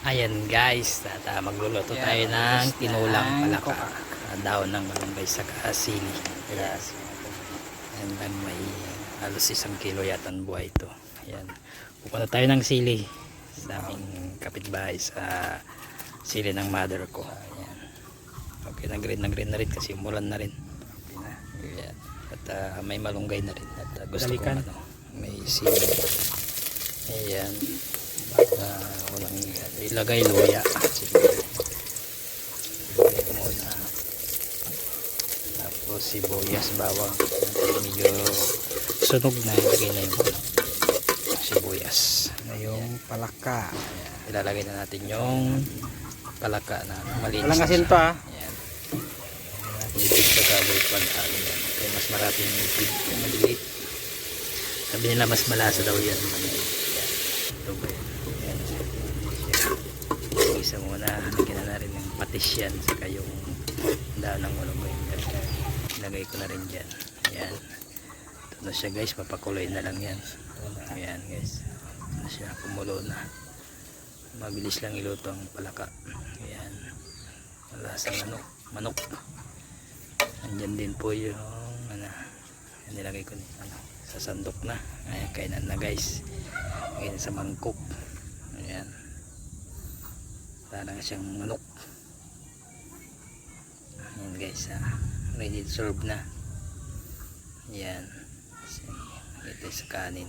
Ayan guys, magluluto tayo ng tinulang palaka, daon ng malunggay sa sili. Ayan. Ayan lang, may halos 1 kilo yata ang buhay ito. Ayan. Pupunta tayo ng sili sa aming kapitbahay, sa sili ng mother ko. Ayan. Okay, nag-green na rin kasi umulan na rin. Ayan. At may malunggay na rin. At gusto ko may sili. Ayan. Walang ilagay luya. Muna. Tapos sibuyas, bawang. Medyo sunog na, ilagay na yung sibuyas. Yung palaka. Ayan. Ilalagay na natin yung palaka na malinis. Walang asin to Ayan. Nipid sa gabay pantalo yan. Kaya mas maraming nipid. Maliit. Sabi nila mas malasa daw yan. Ito ba yan? Isa muna, lagyan na rin ng patis yan, saka yung daan ng malunggay. Ilagay ko na rin dyan. Ayan. Ito na siya guys, papakuloy na lang yan. Ayan guys. Ito na siya, kumulo na. Mabilis lang iluto ang palaka. Ayan. Malasang manok. Andyan din po yung nilagay ko sa sandok na. Ayan, kainan na guys. Ayan sa mangkok. Ayan. Parang siyang manok. Ayan guys, ready to serve na. Ayan. Ito sa kanin.